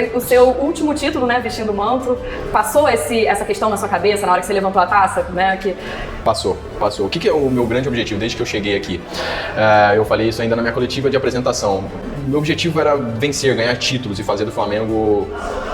Foi o seu último título, né, vestindo o manto. Passou essa questão na sua cabeça na hora que você levantou a taça, né? Passou. O que é o meu grande objetivo desde que eu cheguei aqui? Eu falei isso ainda na minha coletiva de apresentação. O meu objetivo era vencer, ganhar títulos e fazer do Flamengo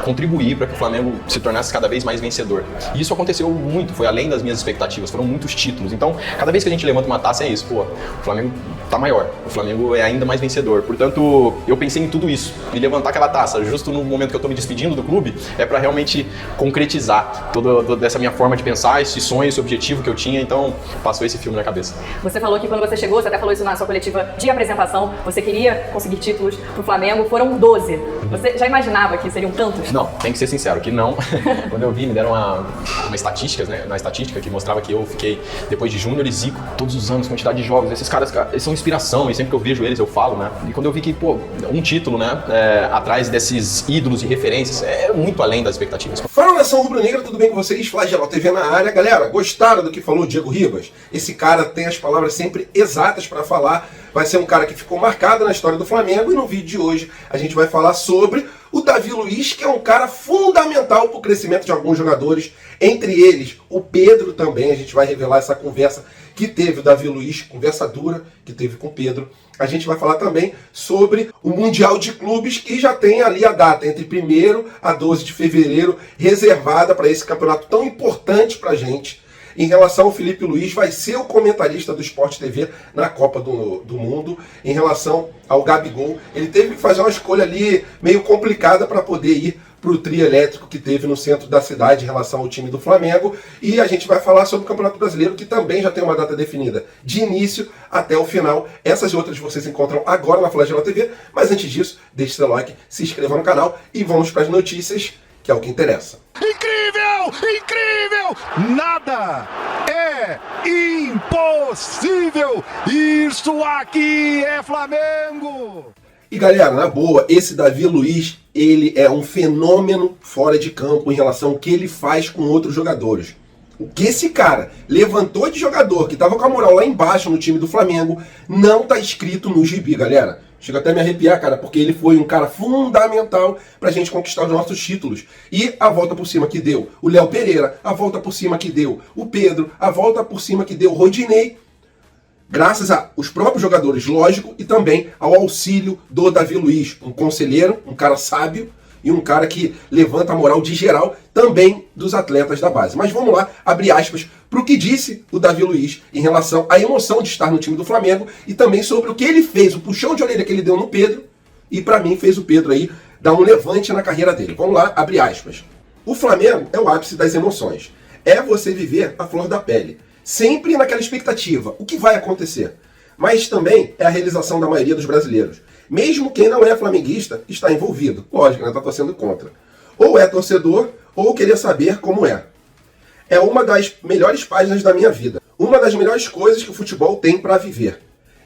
contribuir para que o Flamengo se tornasse cada vez mais vencedor. E isso aconteceu muito, foi além das minhas expectativas, foram muitos títulos. Então, cada vez que a gente levanta uma taça é isso, o Flamengo tá maior, o Flamengo é ainda mais vencedor. Portanto, eu pensei em tudo isso. E levantar aquela taça justo no momento que eu tô me despedindo do clube é para realmente concretizar toda essa minha forma de pensar, esse sonho, esse objetivo que eu tinha. Então, passou esse filme na cabeça. Você falou que quando você chegou, você até falou isso na sua coletiva de apresentação, você queria conseguir títulos pro Flamengo, foram 12. Você já imaginava que seriam tantos? Não, tem que ser sincero, que não. Quando eu vi, me deram uma estatística, né, na estatística que mostrava que eu fiquei, depois de Júnior e Zico, todos os anos, quantidade de jogos. Esses caras, eles são inspiração, e sempre que eu vejo eles, eu falo, né? E quando eu vi que, um título, né, atrás desses ídolos e referências, é muito além das expectativas. Fala, nação rubro-negra, tudo bem com vocês? Flagelo TV na área. Galera, gostaram do que falou o Diego Ribas? Esse cara tem as palavras sempre exatas para falar. Vai ser um cara que ficou marcado na história do Flamengo. E no vídeo de hoje a gente vai falar sobre o Davi Luiz, que é um cara fundamental para o crescimento de alguns jogadores. Entre eles, o Pedro também. A gente vai revelar essa conversa que teve o Davi Luiz, conversa dura que teve com o Pedro. A gente vai falar também sobre o Mundial de Clubes, que já tem ali a data, entre 1º a 12 de fevereiro, reservada para esse campeonato tão importante para a gente. Em relação ao Felipe Luiz, vai ser o comentarista do Sport TV na Copa do Mundo. Em relação ao Gabigol, ele teve que fazer uma escolha ali meio complicada para poder ir para o trio elétrico que teve no centro da cidade em relação ao time do Flamengo. E a gente vai falar sobre o Campeonato Brasileiro, que também já tem uma data definida de início até o final. Essas e outras vocês encontram agora na Flagelo TV. Mas antes disso, deixe seu like, se inscreva no canal e vamos para as notícias, que é o que interessa. Incrível! Incrível! Nada é impossível! Isso aqui é Flamengo! E galera, na boa, esse Davi Luiz, ele é um fenômeno fora de campo em relação ao que ele faz com outros jogadores. O que esse cara levantou de jogador que tava com a moral lá embaixo no time do Flamengo, não tá escrito no gibi, galera. Chega até a me arrepiar, cara, porque ele foi um cara fundamental pra gente conquistar os nossos títulos. E a volta por cima que deu o Léo Pereira, a volta por cima que deu o Pedro, a volta por cima que deu o Rodinei, graças aos próprios jogadores, lógico, e também ao auxílio do Davi Luiz, um conselheiro, um cara sábio e um cara que levanta a moral de geral também dos atletas da base. Mas vamos lá, abrir aspas para o que disse o Davi Luiz em relação à emoção de estar no time do Flamengo e também sobre o que ele fez, o puxão de orelha que ele deu no Pedro e para mim fez o Pedro aí dar um levante na carreira dele. Vamos lá, abre aspas. O Flamengo é o ápice das emoções. É você viver a flor da pele. Sempre naquela expectativa, o que vai acontecer? Mas também é a realização da maioria dos brasileiros. Mesmo quem não é flamenguista está envolvido. Lógico, né? Está torcendo contra. Ou é torcedor, ou queria saber como é. É uma das melhores páginas da minha vida. Uma das melhores coisas que o futebol tem para viver.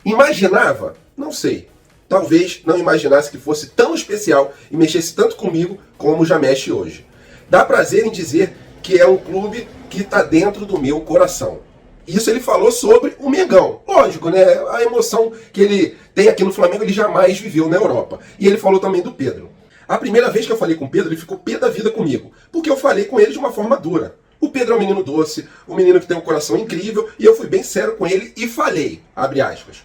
Imaginava? Não sei. Talvez não imaginasse que fosse tão especial e mexesse tanto comigo como já mexe hoje. Dá prazer em dizer que é um clube que está dentro do meu coração. Isso ele falou sobre o Mengão. Lógico, né? A emoção que ele tem aqui no Flamengo ele jamais viveu na Europa. E ele falou também do Pedro. A primeira vez que eu falei com o Pedro, ele ficou pé da vida comigo. Porque eu falei com ele de uma forma dura. O Pedro é um menino doce, um menino que tem um coração incrível, e eu fui bem sério com ele e falei, abre aspas,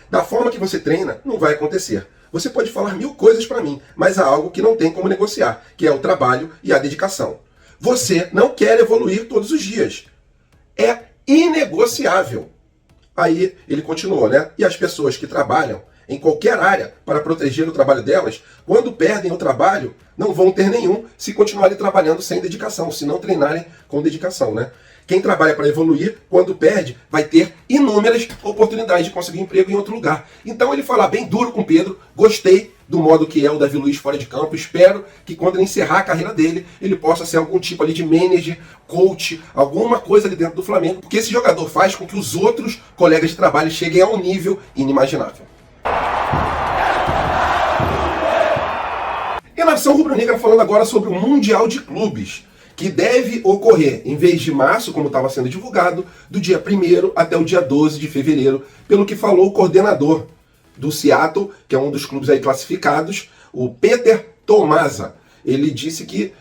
da forma que você treina, não vai acontecer. Você pode falar 1000 coisas para mim, mas há algo que não tem como negociar, que é o trabalho e a dedicação. Você não quer evoluir todos os dias. É inegociável. Aí ele continuou, né? E as pessoas que trabalham em qualquer área para proteger o trabalho delas, quando perdem o trabalho, não vão ter nenhum se continuarem trabalhando sem dedicação, se não treinarem com dedicação, né? Quem trabalha para evoluir, quando perde, vai ter inúmeras oportunidades de conseguir emprego em outro lugar. Então ele fala bem duro com o Pedro, gostei do modo que é o Davi Luiz fora de campo, espero que quando ele encerrar a carreira dele, ele possa ser algum tipo ali de manager, coach, alguma coisa ali dentro do Flamengo, porque esse jogador faz com que os outros colegas de trabalho cheguem a um nível inimaginável. E a nação rubro-negra falando agora sobre o Mundial de Clubes, que deve ocorrer, em vez de março, como estava sendo divulgado, do dia 1º até o dia 12 de fevereiro, pelo que falou o coordenador do Seattle, que é um dos clubes aí classificados, o Peter Tomasa. ele disse que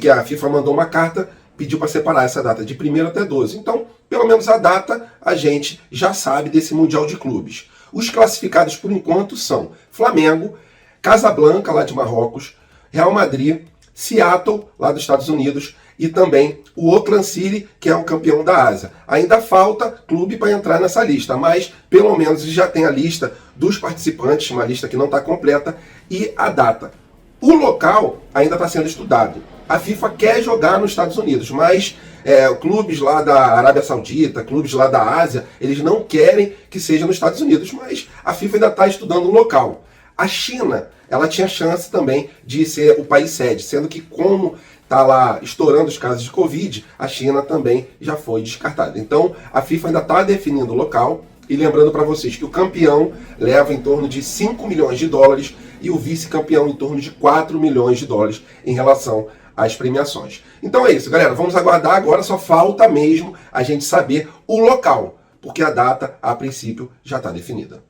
a FIFA mandou uma carta, pediu para separar essa data de 1º até 12. Então, pelo menos a data a gente já sabe desse Mundial de Clubes. Os classificados por enquanto são Flamengo, Casablanca, lá de Marrocos, Real Madrid, Seattle, lá dos Estados Unidos, e também o Auckland City, que é o campeão da Ásia. Ainda falta clube para entrar nessa lista, mas pelo menos já tem a lista dos participantes, uma lista que não está completa, e a data. O local ainda está sendo estudado. A FIFA quer jogar nos Estados Unidos, mas clubes lá da Arábia Saudita, clubes lá da Ásia, eles não querem que seja nos Estados Unidos, mas a FIFA ainda está estudando o local. A China, ela tinha chance também de ser o país sede, sendo que como está lá estourando os casos de Covid, a China também já foi descartada. Então, a FIFA ainda está definindo o local, e lembrando para vocês que o campeão leva em torno de 5 milhões de dólares e o vice-campeão em torno de 4 milhões de dólares em relação às premiações. Então é isso, galera. Vamos aguardar agora, só falta mesmo a gente saber o local, porque a data, a princípio, já está definida.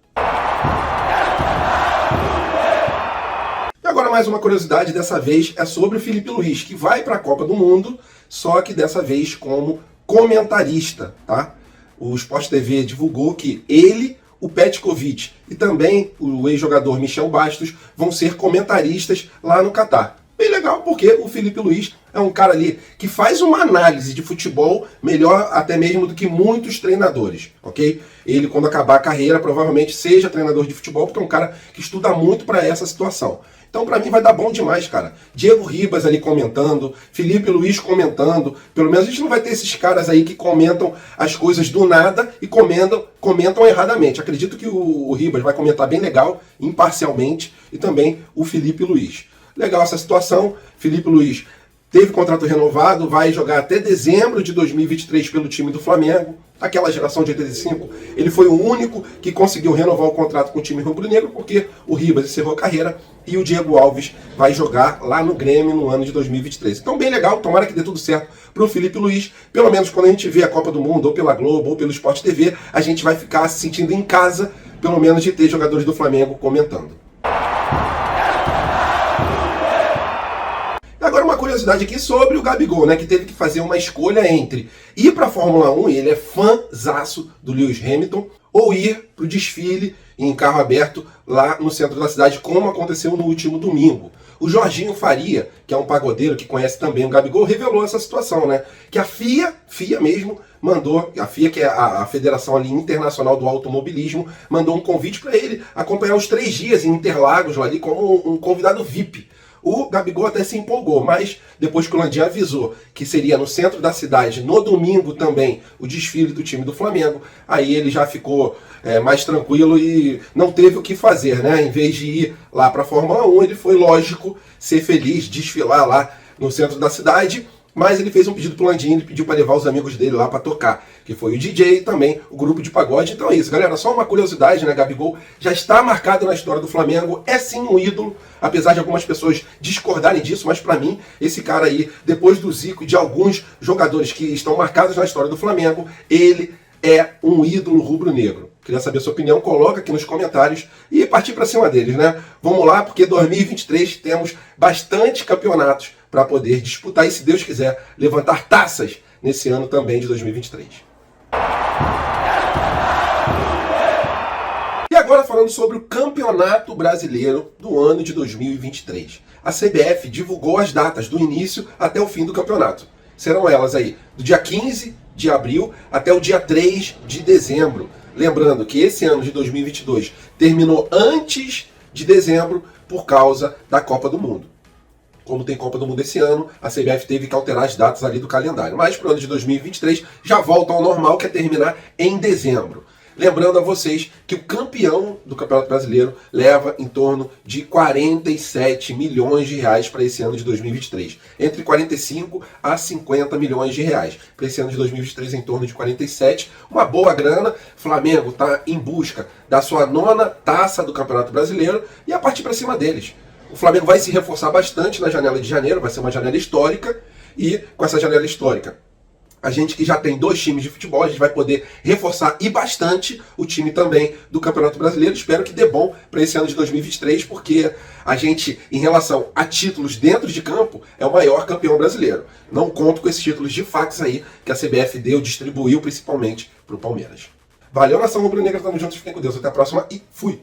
E agora mais uma curiosidade, dessa vez é sobre o Filipe Luís, que vai para a Copa do Mundo, só que dessa vez como comentarista, tá? O Sport TV divulgou que ele, o Petkovic e também o ex-jogador Michel Bastos vão ser comentaristas lá no Catar. Bem legal, porque o Filipe Luís é um cara ali que faz uma análise de futebol melhor até mesmo do que muitos treinadores, ok? Ele, quando acabar a carreira, provavelmente seja treinador de futebol, porque é um cara que estuda muito para essa situação. Então, para mim, vai dar bom demais, cara. Diego Ribas ali comentando, Filipe Luís comentando. Pelo menos a gente não vai ter esses caras aí que comentam as coisas do nada e comentam erradamente. Acredito que o Ribas vai comentar bem legal, imparcialmente, e também o Filipe Luís. Legal essa situação. Filipe Luís teve contrato renovado, vai jogar até dezembro de 2023 pelo time do Flamengo. Aquela geração de 85, ele foi o único que conseguiu renovar o contrato com o time rubro-negro, porque o Ribas encerrou a carreira e o Diego Alves vai jogar lá no Grêmio no ano de 2023. Então, bem legal, tomara que dê tudo certo para o Filipe Luís. Pelo menos quando a gente vê a Copa do Mundo, ou pela Globo, ou pelo Sport TV, a gente vai ficar se sentindo em casa, pelo menos de ter jogadores do Flamengo comentando. Agora uma curiosidade aqui sobre o Gabigol, né, que teve que fazer uma escolha entre ir para a Fórmula 1, e ele é fãzaço do Lewis Hamilton, ou ir para o desfile em carro aberto lá no centro da cidade, como aconteceu no último domingo. O Jorginho Faria, que é um pagodeiro que conhece também o Gabigol, revelou essa situação, né, que a FIA mesmo mandou, a FIA, que é a Federação ali Internacional do Automobilismo, mandou um convite para ele acompanhar os 3 dias em Interlagos lá ali como um convidado VIP. O Gabigol até se empolgou, mas depois que o Landim avisou que seria no centro da cidade, no domingo também, o desfile do time do Flamengo, aí ele já ficou mais tranquilo e não teve o que fazer, né? Em vez de ir lá para a Fórmula 1, ele foi, lógico, ser feliz, desfilar lá no centro da cidade, mas ele fez um pedido pro Landim, ele pediu para levar os amigos dele lá para tocar, que foi o DJ e também o grupo de pagode. Então é isso, galera, só uma curiosidade, né? Gabigol já está marcado na história do Flamengo, é sim um ídolo, apesar de algumas pessoas discordarem disso, mas para mim, esse cara aí, depois do Zico e de alguns jogadores que estão marcados na história do Flamengo, ele é um ídolo rubro-negro. Queria saber a sua opinião, coloca aqui nos comentários e partir para cima deles, né? Vamos lá, porque 2023 temos bastante campeonatos para poder disputar e, se Deus quiser, levantar taças nesse ano também de 2023. E agora falando sobre o Campeonato Brasileiro do ano de 2023. A CBF divulgou as datas do início até o fim do campeonato. Serão elas aí do dia 15 de abril até o dia 3 de dezembro. Lembrando que esse ano de 2022 terminou antes de dezembro por causa da Copa do Mundo. Como tem Copa do Mundo esse ano, a CBF teve que alterar as datas ali do calendário. Mas para o ano de 2023 já volta ao normal, que é terminar em dezembro. Lembrando a vocês que o campeão do Campeonato Brasileiro leva em torno de 47 milhões de reais para esse ano de 2023. Entre 45 a 50 milhões de reais. Para esse ano de 2023, em torno de 47. Uma boa grana. Flamengo está em busca da sua 9ª taça do Campeonato Brasileiro e a partir para cima deles. O Flamengo vai se reforçar bastante na janela de janeiro, vai ser uma janela histórica, e com essa janela histórica A gente que já tem 2 times de futebol, a gente vai poder reforçar e bastante o time também do Campeonato Brasileiro. Espero que dê bom para esse ano de 2023, porque a gente, em relação a títulos dentro de campo, é o maior campeão brasileiro. Não conto com esses títulos de fax aí que a CBF distribuiu principalmente para o Palmeiras. Valeu, nação rubro-negra, tamo juntos, fiquem com Deus. Até a próxima e fui!